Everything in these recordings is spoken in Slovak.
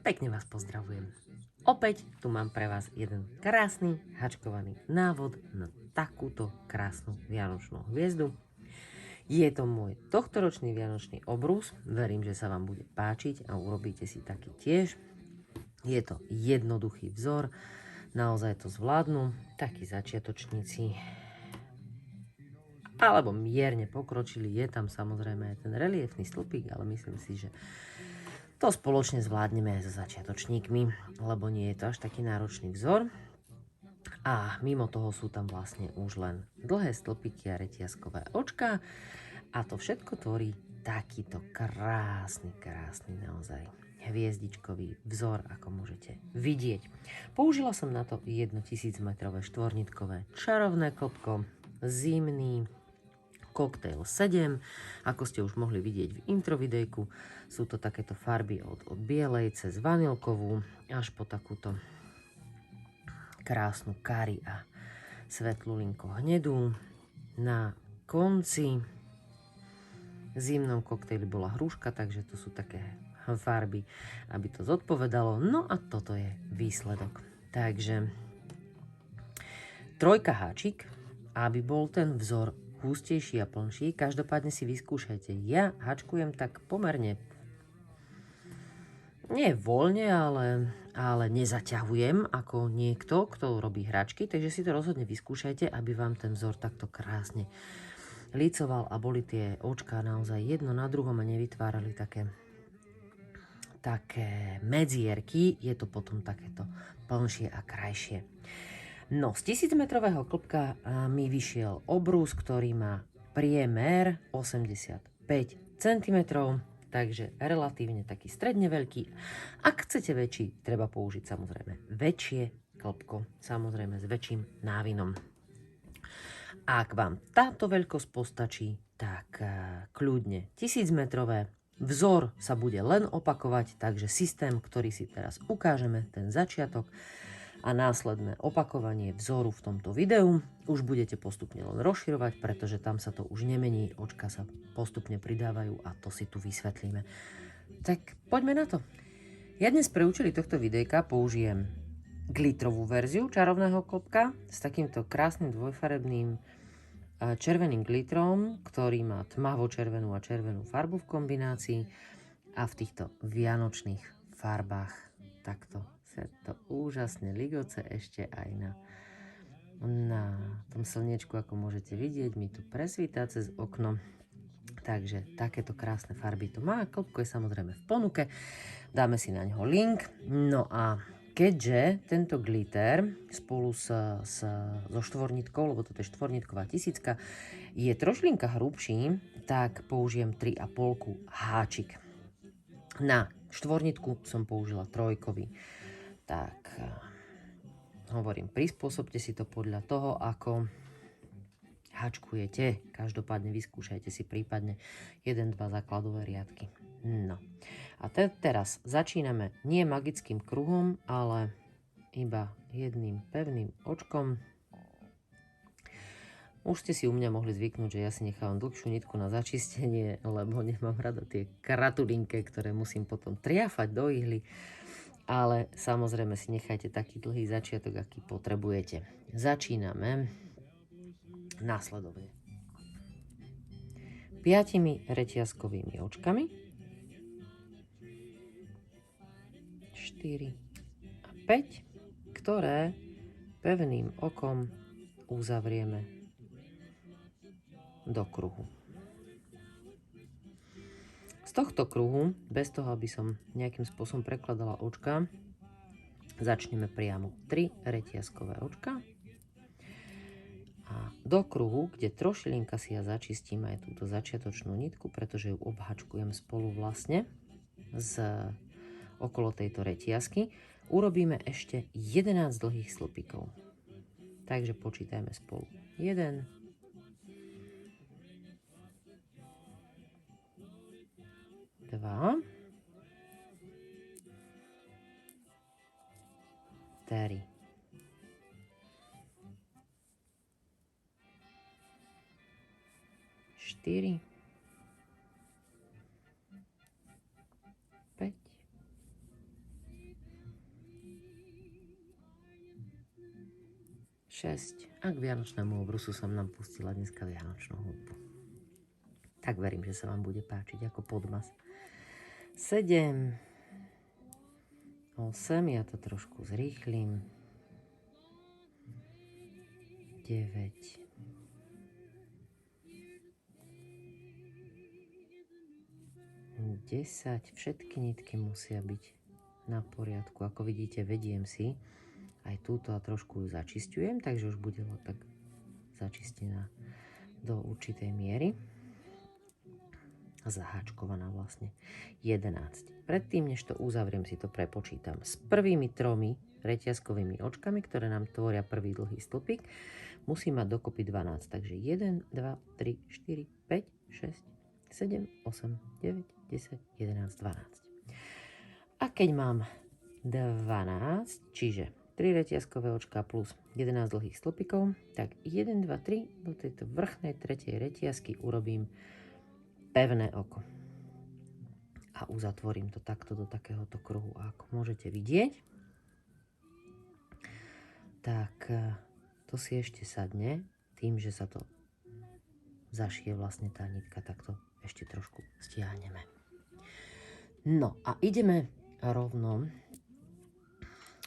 Pekne vás pozdravujem. Opäť tu mám pre vás jeden krásny hačkovaný návod na takúto krásnu vianočnú hviezdu. Je to môj tohtoročný vianočný obrus, verím, že sa vám bude páčiť a urobíte si taký tiež. Je to jednoduchý vzor, naozaj to zvládnu takí začiatočníci alebo mierne pokročili. Je tam samozrejme aj ten reliefný stĺpik, ale myslím si, že to spoločne zvládneme aj so začiatočníkmi, lebo nie je to až taký náročný vzor. A mimo toho sú tam vlastne už len dlhé stĺpiky a reťazkové očká. A to všetko tvorí takýto krásny naozaj hviezdičkový vzor, ako môžete vidieť. Použila som na to 1000 metrové štvornitkové čarovné klopko, zimný Cocktail 7, ako ste už mohli vidieť v intro videjku. Sú to takéto farby od bielej cez vanilkovú až po takúto krásnu kari a svetlú linko hnedú. Na konci v zimnom koktejli bola hruška, takže to sú také farby, aby to zodpovedalo. No a toto je výsledok. Takže trojka háčik, aby bol ten vzor hustejší a plnší. Každopádne si vyskúšajte. Ja hačkujem tak pomerne nie voľne, ale nezaťahujem ako niekto, kto robí hračky, takže si to rozhodne vyskúšajte, aby vám ten vzor takto krásne lícoval a boli tie očká naozaj jedno na druhom a nevytvárali také medzierky. Je to potom takéto plnšie a krajšie. No, z 1000 metrového klopka mi vyšiel obrus, ktorý má priemer 85 cm, takže relatívne taký stredne veľký. Ak chcete väčší, treba použiť samozrejme väčšie klopko, samozrejme s väčším návinom. Ak vám táto veľkosť postačí, tak kľudne 1000 metrové. Vzor sa bude len opakovať, takže systém, ktorý si teraz ukážeme, ten začiatok a následné opakovanie vzoru v tomto videu už budete postupne len rozširovať, pretože tam sa to už nemení, očka sa postupne pridávajú a to si tu vysvetlíme. Tak poďme na to. Ja dnes pre účely tohto videjka použijem glitterovú verziu čarovného klopka s takýmto krásnym dvojfarebným červeným glitterom, ktorý má tmavo-červenú a červenú farbu v kombinácii a v týchto vianočných farbách takto sa to úžasne ligoce ešte aj na tom slniečku, ako môžete vidieť, mi tu presvíta cez okno. Takže takéto krásne farby to má. Klopko je samozrejme v ponuke. Dáme si na ňo link. No a keďže tento glitter spolu so štvornitkou, lebo toto je štvornitková tisícka, je trošlinka hrubší, tak použijem 3,5 háčik. Na štvornitku som použila trojkový. Tak hovorím, prispôsobte si to podľa toho, ako hačkujete. Každopádne vyskúšajte si prípadne 1-2 základové riadky. No a teraz začíname nie magickým kruhom, ale iba jedným pevným očkom. Už ste si u mňa mohli zvyknúť, že ja si nechávam dlhšiu nitku na začistenie, lebo nemám rada tie kratulinké, ktoré musím potom triafať do ihly. Ale samozrejme si nechajte taký dlhý začiatok, aký potrebujete. Začíname následovne 5 reťazkovými očkami, 4 a 5, ktoré pevným okom uzavrieme do kruhu. Z tohto kruhu, bez toho, aby som nejakým spôsobom prekladala očka, začneme priamo 3 reťazkové očka. A do kruhu, kde trošilinka si ja začistím aj túto začiatočnú nitku, pretože ju obhačkujem spolu vlastne okolo tejto reťazky, urobíme ešte 11 dlhých stĺpikov. Takže počítajme spolu. 1, 2, 3, 4, 5, 6 a k vianočnému obrusu som nám pustila dneska vianočnú hudbu. Tak verím, že sa vám bude páčiť ako podmas. 7, 8, ja to trošku zrýchlim. 9, 10, všetky nitky musia byť na poriadku. Ako vidíte, vediem si aj túto a trošku ju začisťujem, takže už bude tak začistená do určitej miery. Zaháčkovaná vlastne. 11. Predtým, než to uzavriem, si to prepočítam s prvými 3 reťazkovými očkami, ktoré nám tvoria prvý dlhý stĺpik. Musím mať dokopy 12. Takže 1, 2, 3, 4, 5, 6, 7, 8, 9, 10, 11, 12. A keď mám 12, čiže 3 reťazkové očka plus 11 dlhých stĺpikov, tak 1, 2, 3 do tejto vrchnej tretej reťazky urobím pevné oko. A uzatvorím to takto do takéhoto kruhu. A ako môžete vidieť, tak to si ešte sadne tým, že sa to zašije vlastne tá nitka, takto ešte trošku stiahneme. No a ideme rovno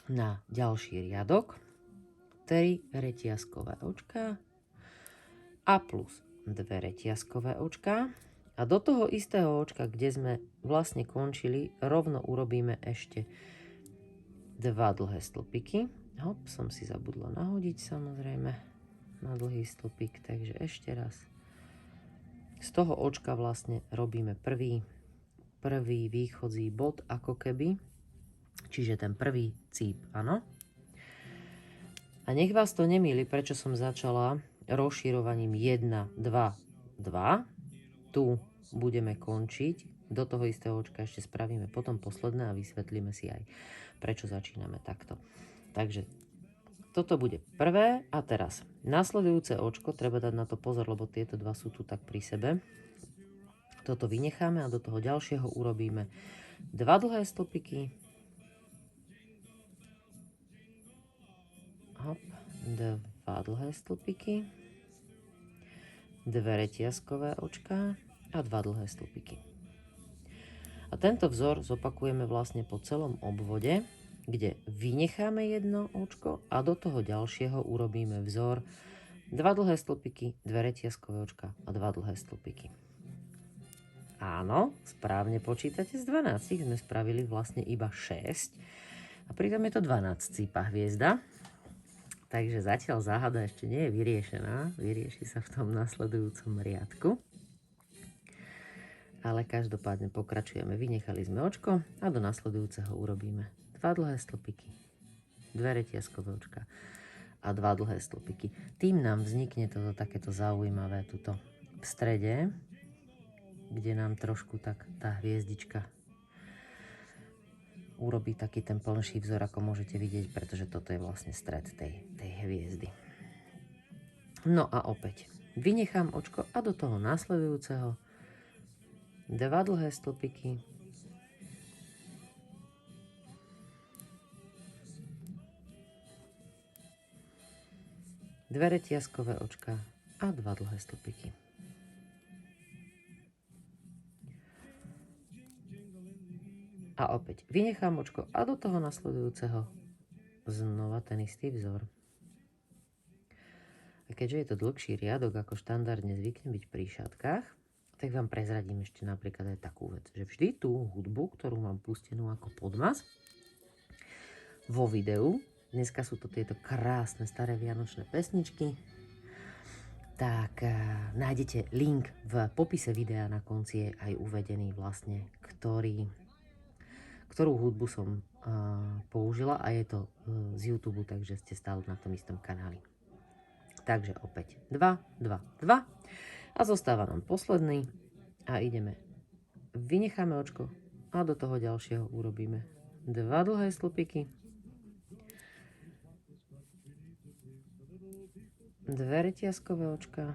na ďalší riadok. 3 reťazkové očká a plus 2 reťazkové očká. A do toho istého očka, kde sme vlastne končili, rovno urobíme ešte 2 dlhé stĺpiky. Hop, som si zabudla nahodiť samozrejme na dlhý stĺpik, takže ešte raz. Z toho očka vlastne robíme prvý východzí bod, ako keby. Čiže ten prvý cíp, áno. A nech vás to nemýli, prečo som začala rozširovaním 1, 2, 2. Tu budeme končiť, do toho istého očka ešte spravíme potom posledné a vysvetlíme si aj, prečo začíname takto. Takže toto bude prvé a teraz nasledujúce očko, treba dať na to pozor, lebo tieto dva sú tu tak pri sebe. Toto vynecháme a do toho ďalšieho urobíme 2 dlhé stĺpiky. Hop, 2 dlhé stĺpiky. 2 reťazkové očká a 2 dlhé stĺpiky. A tento vzor zopakujeme vlastne po celom obvode, kde vynecháme jedno očko a do toho ďalšieho urobíme vzor 2 dlhé stĺpiky, 2 reťazkové očka a 2 dlhé stĺpiky. Áno, správne počítate, z 12 sme spravili vlastne iba 6 a pritom je to 12 cípa hviezda. Takže zatiaľ záhada ešte nie je vyriešená, vyrieši sa v tom nasledujúcom riadku. Ale každopádne pokračujeme. Vynechali sme očko a do nasledujúceho urobíme 2 dlhé stĺpiky, 2 reťazkové očka a 2 dlhé stĺpiky. Tým nám vznikne toto takéto zaujímavé tuto v strede, kde nám trošku tak tá hviezdička urobí taký ten plnší vzor, ako môžete vidieť, pretože toto je vlastne stred tej hviezdy. No a opäť vynechám očko a do toho nasledujúceho 2 dlhé stĺpiky, 2 reťazkové očka a 2 dlhé stĺpiky. A opäť vynechám očko a do toho nasledujúceho znova ten istý vzor. A keďže je to dlhší riadok, ako štandardne zvykne byť pri šatkách, tak vám prezradím ešte napríklad aj takú vec, že vždy tú hudbu, ktorú mám pustenú ako podmas vo videu, dneska sú to tieto krásne staré vianočné pesničky, tak nájdete link v popise videa, na konci je aj uvedený vlastne, ktorú hudbu som použila a je to z YouTube, takže ste stále na tom istom kanáli. Takže opäť 2, 2, 2 a zostáva nám posledný a ideme, vynecháme očko a do toho ďalšieho urobíme 2 dlhé stĺpiky, 2 reťazkové očka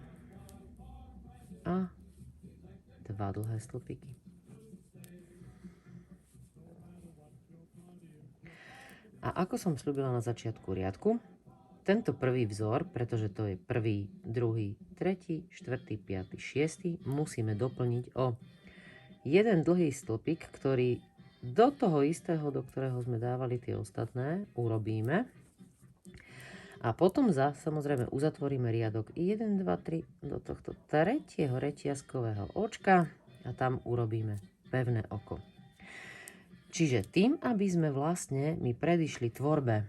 a 2 dlhé stĺpiky. A ako som sľúbila na začiatku riadku, tento prvý vzor, pretože to je prvý, druhý, tretí, štvrtý, piaty, šiestý, musíme doplniť o jeden dlhý stĺpik, ktorý do toho istého, do ktorého sme dávali tie ostatné, urobíme. A potom samozrejme uzatvoríme riadok 1, 2, 3 do tohto tretieho reťazkového očka a tam urobíme pevné oko. Čiže tým, aby sme vlastne my predišli tvorbe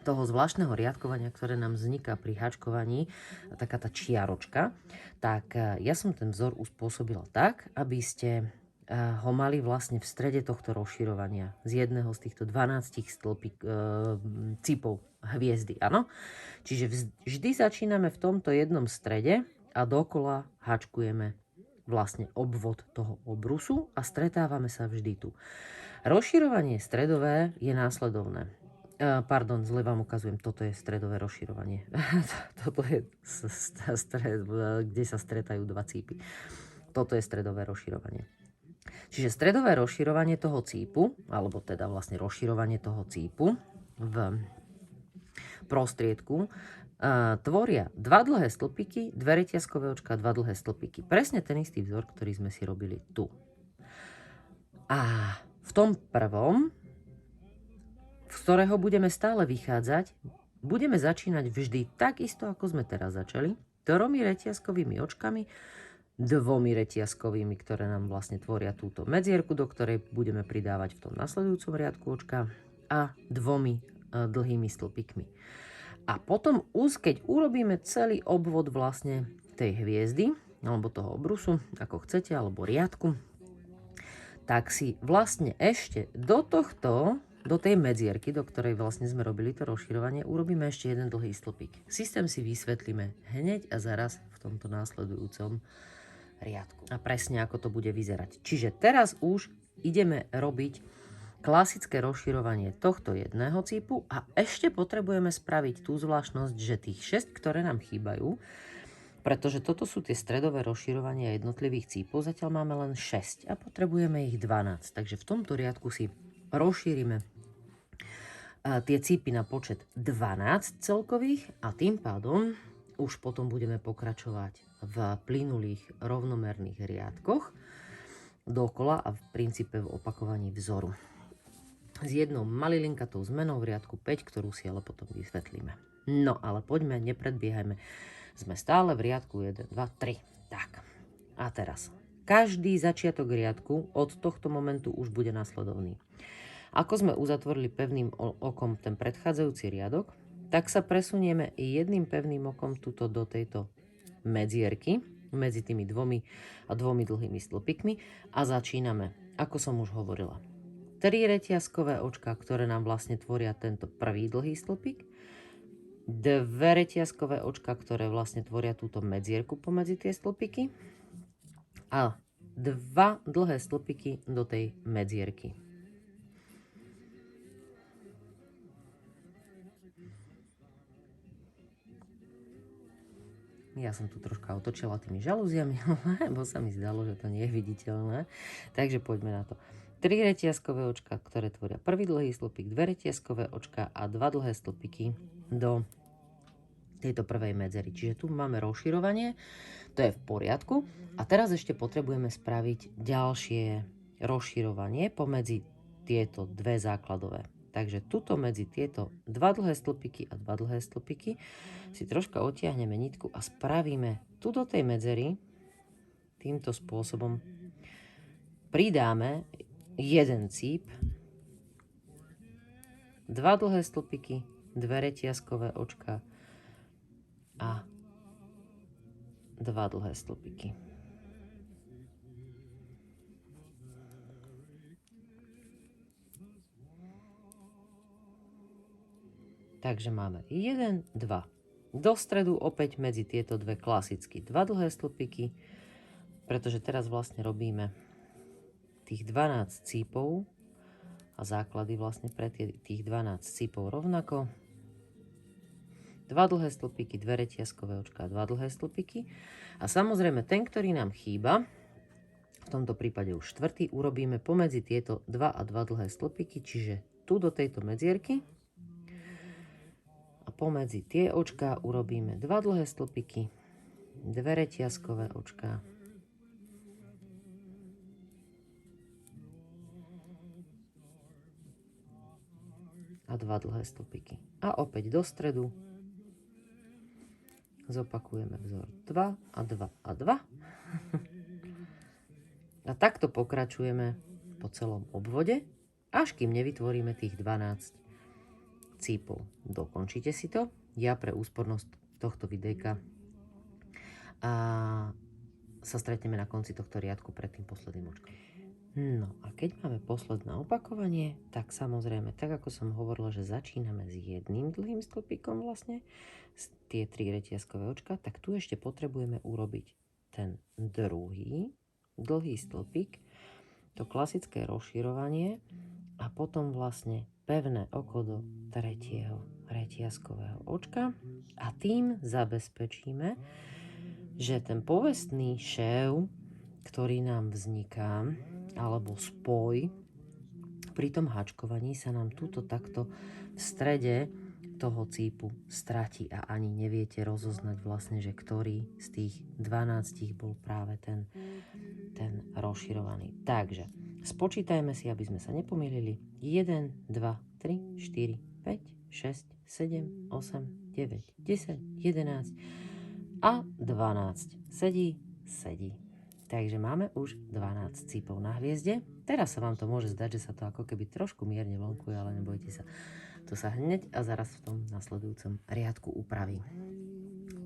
toho zvláštneho riadkovania, ktoré nám vzniká pri háčkovaní, taká tá čiaročka, tak ja som ten vzor uspôsobila tak, aby ste ho mali vlastne v strede tohto rozširovania z jedného z týchto 12 cípov hviezdy, áno? Čiže vždy začíname v tomto jednom strede a dokola háčkujeme vlastne obvod toho obrusu a stretávame sa vždy tu. Rozširovanie stredové je následovné. Pardon, zle vám ukazujem, toto je stredové rozširovanie. Toto je kde sa stretajú dva cípy. Toto je stredové rozširovanie. Čiže stredové rozširovanie toho cípu, alebo teda vlastne rozširovanie toho cípu v prostriedku tvoria dva dlhé stĺpiky, dve reťazkové očka, dva dlhé stĺpiky. Presne ten istý vzor, ktorý sme si robili tu. A v tom prvom, z ktorého budeme stále vychádzať, budeme začínať vždy takisto, ako sme teraz začali, tromi reťazkovými očkami, dvomi reťazkovými, ktoré nám vlastne tvoria túto medzierku, do ktorej budeme pridávať v tom nasledujúcom riadku očka a dvomi dlhými stĺpikmi. A potom, keď urobíme celý obvod vlastne tej hviezdy, alebo toho obrusu, ako chcete, alebo riadku, tak si vlastne ešte do tej medzierky, do ktorej vlastne sme robili to rozširovanie, urobíme ešte jeden dlhý stĺpik. Systém si vysvetlíme hneď a zaraz v tomto následujúcom riadku. A presne ako to bude vyzerať. Čiže teraz už ideme robiť klasické rozširovanie tohto jedného cípu a ešte potrebujeme spraviť tú zvláštnosť, že tých 6, ktoré nám chýbajú, pretože toto sú tie stredové rozširovania jednotlivých cípov, zatiaľ máme len 6 a potrebujeme ich 12. Takže v tomto riadku si rozšírime tie cípy na počet 12 celkových a tým pádom už potom budeme pokračovať v plynulých rovnomerných riadkoch dokola a v princípe v opakovaní vzoru. S jednou malilinkatou zmenou v riadku 5, ktorú si ale potom vysvetlíme. No ale poďme, nepredbiehajme. Sme stále v riadku 1, 2, 3. Tak. A teraz. Každý začiatok riadku od tohto momentu už bude nasledovný. Ako sme uzatvorili pevným okom ten predchádzajúci riadok, tak sa presunieme jedným pevným okom tuto do tejto medzierky medzi tými dvomi dlhými stĺpikmi a začíname, ako som už hovorila. 3 reťazkové očka, ktoré nám vlastne tvoria tento prvý dlhý stĺpik, 2 reťazkové očka, ktoré vlastne tvoria túto medzierku pomedzi tie stĺpiky a 2 dlhé stĺpiky do tej medzierky. Ja som tu troška otočila tými žalúziami, lebo sa mi zdalo, že to nie je viditeľné. Takže poďme na to. 3 reťazkové očka, ktoré tvoria prvý dlhý stĺpik, 2 reťazkové očka a 2 dlhé stĺpiky do tejto prvej medzery. Čiže tu máme rozširovanie, to je v poriadku. A teraz ešte potrebujeme spraviť ďalšie rozširovanie pomedzi tieto dve základové. Takže tuto medzi tieto 2 dlhé stĺpiky a 2 dlhé stĺpiky si troška odtiahneme nitku a spravíme tu do tej medzery týmto spôsobom. Pridáme jeden cíp, 2 dlhé stĺpiky, 2 reťazkové očka a 2 dlhé stĺpiky. Takže máme 1, 2. Do stredu opäť medzi tieto dve klasicky 2 dlhé stĺpiky, pretože teraz vlastne robíme tých 12 cípov a základy vlastne pre tých 12 cípov rovnako. 2 dlhé stĺpiky, 2 reťazkové očka, 2 dlhé stĺpiky. A samozrejme ten, ktorý nám chýba, v tomto prípade už štvrtý, urobíme pomedzi tieto 2 a 2 dlhé stĺpiky, čiže tu do tejto medzierky pomedzi tie očká urobíme 2 dlhé stĺpiky, 2 reťazkové očká. A 2 dlhé stĺpiky. A opäť do stredu zopakujeme vzor 2 a 2 a 2. A takto pokračujeme po celom obvode, až kým nevytvoríme tých 12 cípov. Dokončite si to. Ja pre úspornosť tohto videjka sa stretneme na konci tohto riadku pred tým posledným očkom. No a keď máme posledné opakovanie, tak samozrejme, tak ako som hovorila, že začíname s jedným dlhým stĺpikom vlastne, tie 3 reťazkové očka, tak tu ešte potrebujeme urobiť ten druhý dlhý stĺpik, to klasické rozširovanie a potom vlastne pevné oko do tretieho reťazkového očka a tým zabezpečíme, že ten povestný šév, ktorý nám vzniká, alebo spoj, pri tom hačkovaní sa nám tuto takto v strede toho cípu stratí a ani neviete rozoznať vlastne, že ktorý z tých 12 bol práve ten rozširovaný. Takže spočítajme si, aby sme sa nepomýlili. 1, 2, 3, 4, 5, 6, 7, 8, 9, 10, 11 a 12. Sedí. Takže máme už 12 cípov na hviezde. Teraz sa vám to môže zdať, že sa to ako keby trošku mierne vlnkuje, ale nebojte sa. To sa hneď a zaraz v tom nasledujúcom riadku upraví.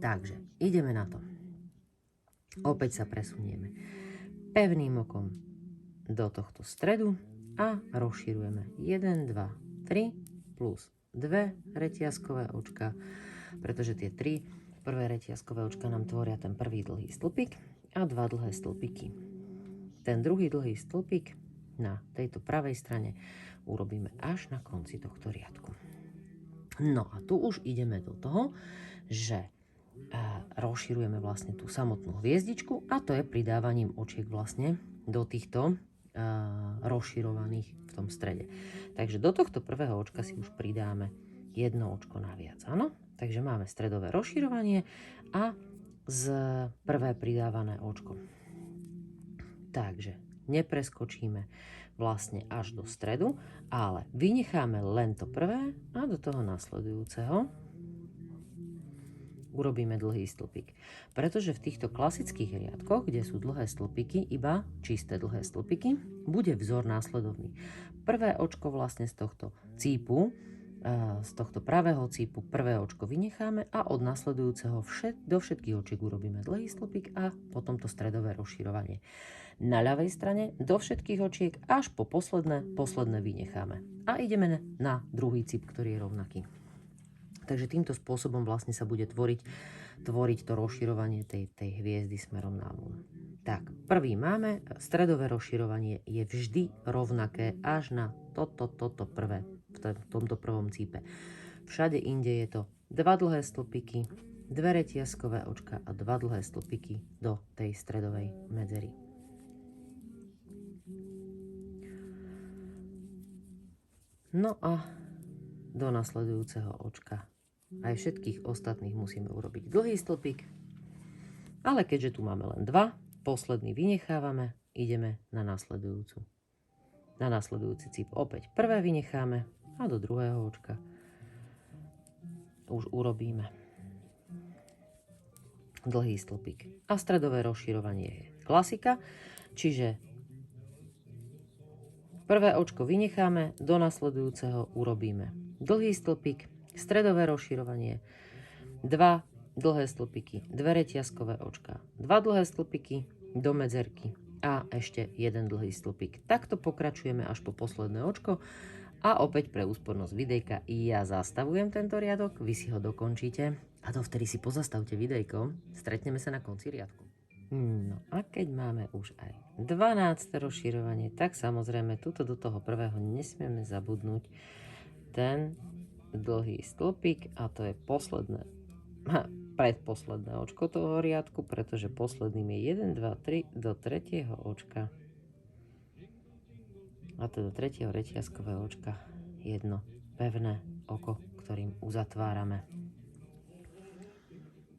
Takže ideme na to. Opäť sa presunieme pevným okom do tohto stredu a rozširujeme 1, 2, 3 plus 2 reťazkové očka, pretože tie 3 prvé reťazkové očka nám tvoria ten prvý dlhý stĺpik a 2 dlhé stĺpiky. Ten druhý dlhý stĺpik na tejto pravej strane urobíme až na konci tohto riadku. No a tu už ideme do toho, že rozširujeme vlastne tú samotnú hviezdičku a to je pridávaním očiek vlastne do týchto rozširovaných v tom strede. Takže do tohto prvého očka si už pridáme jedno očko naviac, áno? Takže máme stredové rozširovanie a z prvé pridávané očko. Takže nepreskočíme vlastne až do stredu, ale vynecháme len to prvé a do toho nasledujúceho urobíme dlhý stĺpik. Pretože v týchto klasických riadkoch, kde sú dlhé stĺpiky, iba čisté dlhé stĺpiky, bude vzor následovný. Prvé očko vlastne z tohto cípu, z tohto pravého cípu prvé očko vynecháme a od nasledujúceho do všetkých očiek urobíme dlhý stĺpik a potom to stredové rozširovanie. Na ľavej strane do všetkých očiek až po posledné vynecháme. A ideme na druhý cíp, ktorý je rovnaký. Takže týmto spôsobom vlastne sa bude tvoriť to rozširovanie tej hviezdy smerom na von. Tak, prvý máme, stredové rozširovanie je vždy rovnaké až na toto prvé, v tomto prvom cípe. Všade inde je to 2 dlhé stĺpiky, 2 reťazkové očka a 2 dlhé stĺpiky do tej stredovej medzery. No a do nasledujúceho očka aj všetkých ostatných musíme urobiť dlhý stĺpik, ale keďže tu máme len 2, posledný vynechávame, ideme na nasledujúci cíp. Opäť prvé vynecháme a do druhého očka už urobíme dlhý stĺpik. A stredové rozširovanie je klasika, čiže prvé očko vynecháme, do nasledujúceho urobíme dlhý stĺpik, stredové rozširovanie, 2 dlhé stĺpiky, 2 reťazkové očka, 2 dlhé stĺpiky do medzerky a ešte 1 dlhý stĺpik. Takto pokračujeme až po posledné očko a opäť pre úspornosť videjka ja zastavujem tento riadok, vy si ho dokončíte a dovtedy si pozastavte videjko, stretneme sa na konci riadku. No a keď máme už aj 12. rozširovanie, tak samozrejme tuto do toho prvého nesmieme zabudnúť ten dlhý stĺpik a to je predposledné očko toho riadku, pretože posledným je 1, 2, 3 do tretieho očka a to do tretieho reťazkového očka jedno pevné oko, ktorým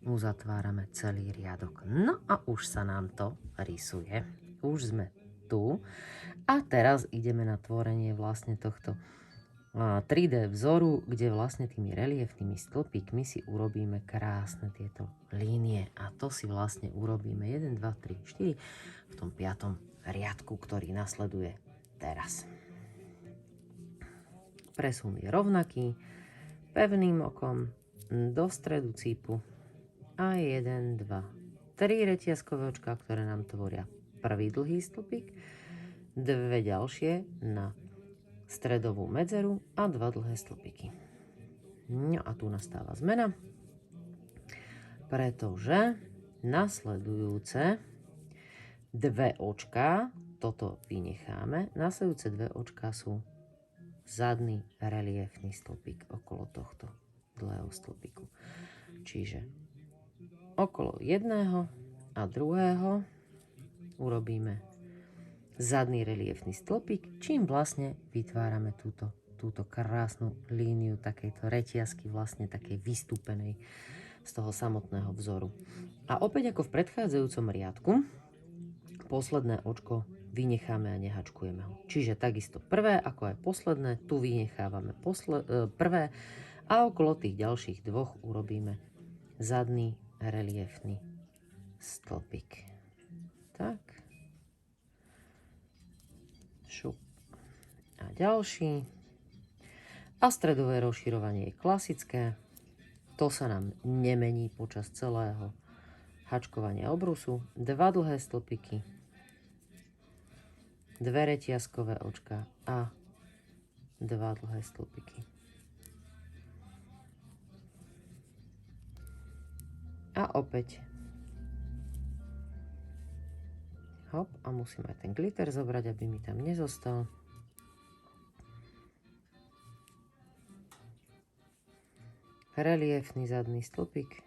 uzatvárame celý riadok. No a už sa nám to rysuje. Už sme tu. A teraz ideme na tvorenie vlastne tohto 3D vzoru, kde vlastne tými reliefnými stĺpikmi si urobíme krásne tieto línie. A to si vlastne urobíme 1, 2, 3, 4 v tom 5. riadku, ktorý nasleduje teraz. Presun je rovnaký, pevným okom do stredu cípu a 1, 2, 3 reťazkové očká, ktoré nám tvoria prvý dlhý stĺpik, 2 ďalšie na stredovú medzeru a 2 dlhé stĺpiky. No a tu nastáva zmena, pretože nasledujúce 2 očká, toto vynecháme, nasledujúce 2 očká sú zadný reliefný stĺpik okolo tohto dlhého stĺpiku. Čiže okolo jedného a druhého urobíme zadný reliefný stĺpik, čím vlastne vytvárame túto krásnu líniu takejto reťazky, vlastne takej vystúpenej z toho samotného vzoru. A opäť ako v predchádzajúcom riadku, posledné očko vynecháme a nehačkujeme ho. Čiže takisto prvé, ako aj posledné, tu vynechávame prvé a okolo tých ďalších 2 urobíme zadný reliefný stĺpik. Tak. Šup. A ďalší. A stredové rozširovanie je klasické. To sa nám nemení počas celého hačkovania obrusu. 2 dlhé stĺpiky, 2 reťazkové očká a 2 dlhé stĺpiky. A opäť hop, a musím aj ten glitter zobrať, aby mi tam nezostal. Reliefný zadný stĺpik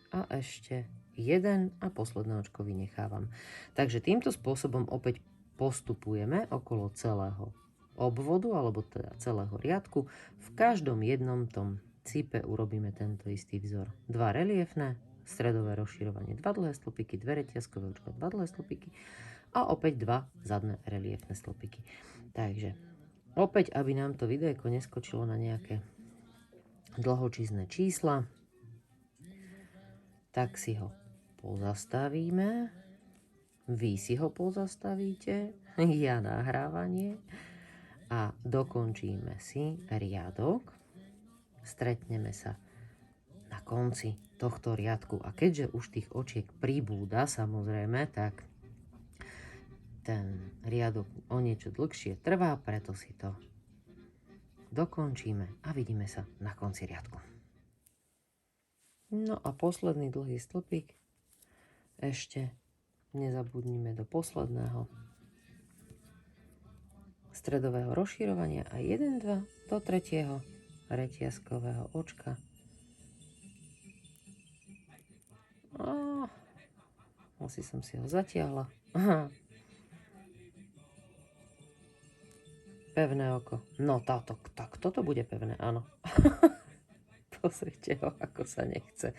a ešte 1 a posledné očko vynechávam. Takže týmto spôsobom opäť postupujeme okolo celého obvodu, alebo teda celého riadku. V každom jednom tom cípe urobíme tento istý vzor. 2 reliefné, stredové rozširovanie, 2 dlhé stĺpiky, 2 reťazkové očka, 2 dlhé stĺpiky a opäť 2 zadné reliefné stĺpiky. Takže opäť, aby nám to videjko neskočilo na nejaké dlhočízne čísla, tak si ho pozastavíme. Vy si ho pozastavíte, ja nahrávanie a dokončíme si riadok. Stretneme sa na konci tohto riadku a keďže už tých očiek pribúda, samozrejme, tak ten riadok o niečo dlhšie trvá, preto si to dokončíme a vidíme sa na konci riadku. No a posledný dlhý stĺpik ešte nezabudnime do posledného stredového rozširovania a 1, 2 do tretieho reťazkového očka. Asi som si ho zatiahla. Aha. Pevné oko. No tak toto bude pevné, áno. Pozrite ho, ako sa nechce.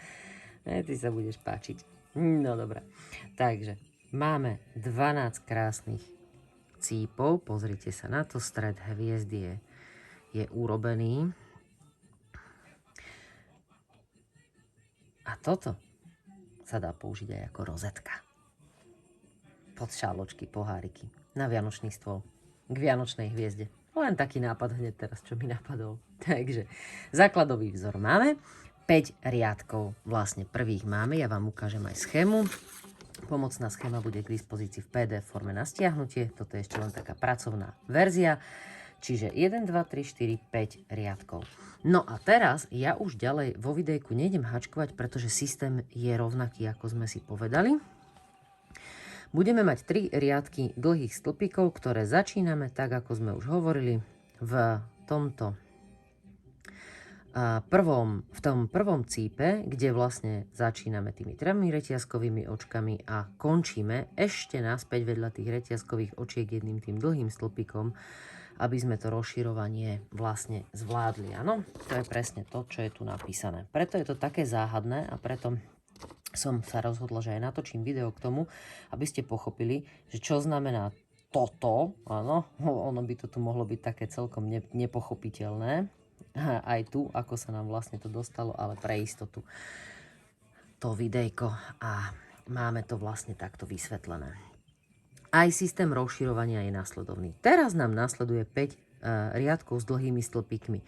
Ty sa budeš páčiť. No dobré. Takže máme 12 krásnych cípov. Pozrite sa na to. Stred hviezdy je urobený. A toto sa dá použiť aj ako rozetka. Pod šáločky, poháriky. Na vianočný stôl. K vianočnej hviezde. Len taký nápad hneď teraz, čo mi napadol. Takže základový vzor máme. 5 riadkov vlastne prvých máme. Ja vám ukážem aj schému. Pomocná schéma bude k dispozícii v PDF forme na stiahnutie. Toto je ešte len taká pracovná verzia. Čiže 1, 2, 3, 4, 5 riadkov. No a teraz ja už ďalej vo videjku nejdem hačkovať, pretože systém je rovnaký, ako sme si povedali. Budeme mať 3 riadky dlhých stĺpikov, ktoré začíname tak, ako sme už hovorili, v tomto v tom prvom cípe, kde vlastne začíname tými 3 reťazkovými očkami a končíme ešte naspäť vedľa tých reťazkových očiek jedným tým dlhým stĺpikom aby sme to rozširovanie vlastne zvládli. Áno, to je presne to, čo je tu napísané. Preto je to také záhadné a preto som sa rozhodla, že aj natočím video k tomu, aby ste pochopili, že čo znamená toto, áno, ono by to tu mohlo byť také celkom nepochopiteľné, aj tu, ako sa nám vlastne to dostalo, ale pre istotu to videjko a máme to vlastne takto vysvetlené. Aj systém rozširovania je nasledovný. Teraz nám nasleduje 5 riadkov s dlhými stĺpikmi.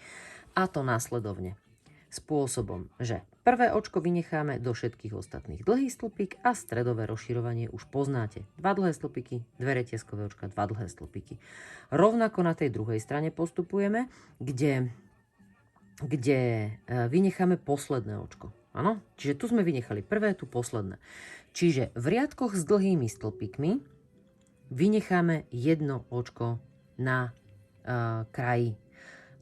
A to následovne spôsobom, že prvé očko vynecháme do všetkých ostatných dlhý stĺpik a stredové rozširovanie už poznáte. 2 dlhé stĺpiky, 2 reťazkové očka, 2 dlhé stĺpiky. Rovnako na tej druhej strane postupujeme, kde vynecháme posledné očko. Áno? Čiže tu sme vynechali prvé, tu posledné. Čiže v riadkoch s dlhými stĺpikmi vynecháme jedno očko na kraji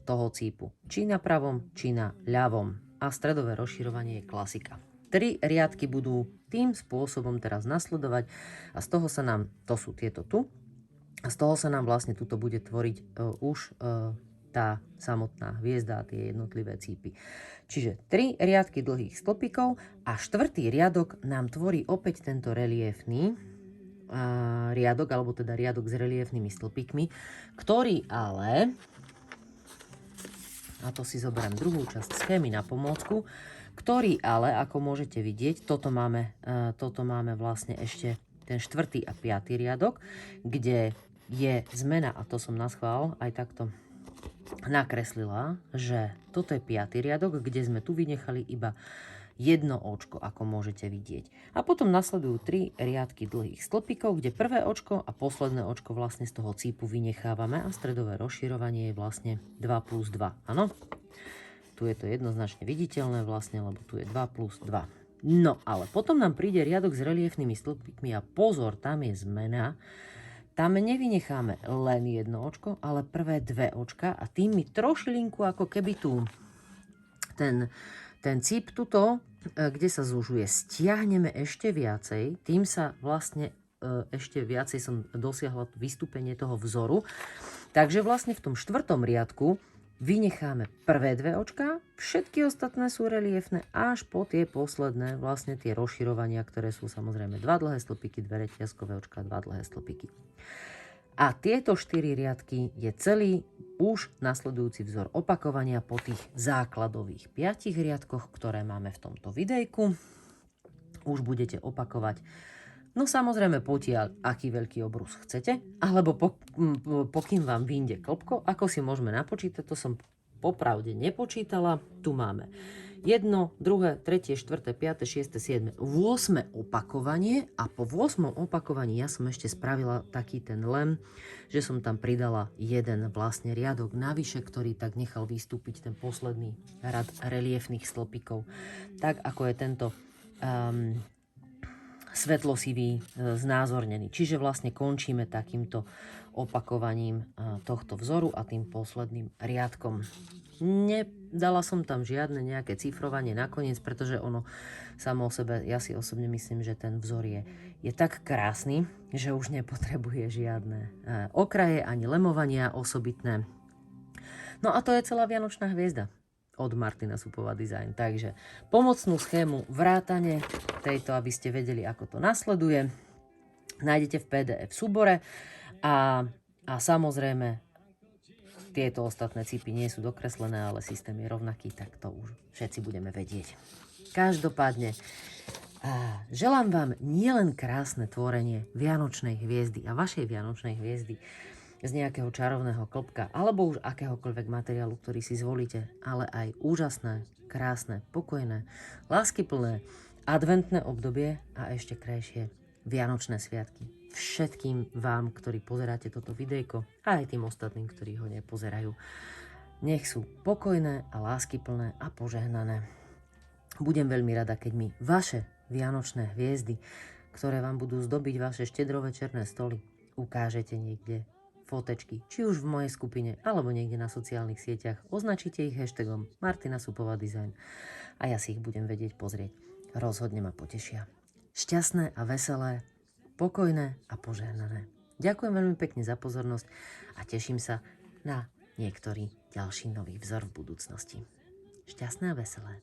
toho cípu. Či na pravom, či na ľavom. A stredové rozširovanie je klasika. 3 riadky budú tým spôsobom teraz nasledovať a z toho sa nám, to sú tieto tu, a z toho sa nám vlastne tuto bude tvoriť už tá samotná hviezda a tie jednotlivé cípy. Čiže 3 riadky dlhých stĺpikov a 4. riadok nám tvorí opäť tento reliefný riadok, alebo teda riadok s reliefnými stĺpikmi, ktorý ale, a to si zoberiem druhú časť schémy na pomôcku, ktorý ale, ako môžete vidieť, toto máme vlastne ešte ten 4. a 5. riadok, kde je zmena, a to som naschvál aj takto nakreslila, že toto je 5. riadok, kde sme tu vynechali iba jedno očko, ako môžete vidieť. A potom nasledujú 3 riadky dlhých stĺpikov, kde prvé očko a posledné očko vlastne z toho cípu vynechávame a stredové rozširovanie je vlastne 2 plus 2. Áno? Tu je to jednoznačne viditeľné vlastne, lebo tu je 2 plus 2. No, ale potom nám príde riadok s reliefnými stĺpikmi a pozor, tam je zmena. Tam nevynecháme len jedno očko, ale prvé 2 očka a tým mi trošilinku ako keby tu ten cíp tuto, kde sa zužuje, stiahneme ešte viacej. Tým sa vlastne ešte viacej som dosiahla vystúpenie toho vzoru. Takže vlastne v tom 4. riadku vynecháme prvé 2 očka, všetky ostatné sú reliefné až po tie posledné, vlastne tie rozširovania, ktoré sú samozrejme 2 dlhé stĺpiky, 2 reťazkové očka, 2 dlhé stĺpiky. A tieto 4 riadky je celý už nasledujúci vzor opakovania po tých základových 5 riadkoch, ktoré máme v tomto videjku. Už budete opakovať, no samozrejme potiaľ, aký veľký obrus chcete, alebo pokým vám vyjde klbko, ako si môžeme napočítať, to som popravde nepočítala. Tu máme 1, 2, 3, 4, 5, 6, 7, 8 opakovanie a po 8 opakovaní ja som ešte spravila taký ten lem, že som tam pridala jeden vlastne riadok navyše, ktorý tak nechal vystúpiť ten posledný rad reliefných stĺpikov. Tak ako je tento svetlosivý znázornený. Čiže vlastne končíme takýmto opakovaním tohto vzoru a tým posledným riadkom. Nedala som tam žiadne nejaké cifrovanie nakoniec, pretože ono samo o sebe, ja si osobne myslím, že ten vzor je tak krásny, že už nepotrebuje žiadne okraje ani lemovania osobitné. No a to je celá vianočná hviezda od Martina Supová Design. Takže pomocnú schému vrátane tejto, aby ste vedeli, ako to nasleduje, nájdete v PDF súbore a samozrejme tieto ostatné cípy nie sú dokreslené, ale systém je rovnaký, tak to už všetci budeme vedieť. Každopádne želám vám nielen krásne tvorenie vianočnej hviezdy a vašej vianočnej hviezdy z nejakého čarovného klbka alebo už akéhokoľvek materiálu, ktorý si zvolíte, ale aj úžasné, krásne, pokojné, láskyplné adventné obdobie a ešte krajšie vianočné sviatky. Všetkým vám, ktorí pozeráte toto videjko a aj tým ostatným, ktorí ho nepozerajú. Nech sú pokojné a láskyplné a požehnané. Budem veľmi rada, keď mi vaše vianočné hviezdy, ktoré vám budú zdobiť vaše štedrovečerné stoly, ukážete niekde fotečky, či už v mojej skupine, alebo niekde na sociálnych sieťach. Označíte ich hashtagom Martina Supová Design a ja si ich budem vedieť pozrieť. Rozhodne ma potešia. Šťastné a veselé, pokojné a požehnané. Ďakujem veľmi pekne za pozornosť a teším sa na niektorý ďalší nový vzor v budúcnosti. Šťastné a veselé.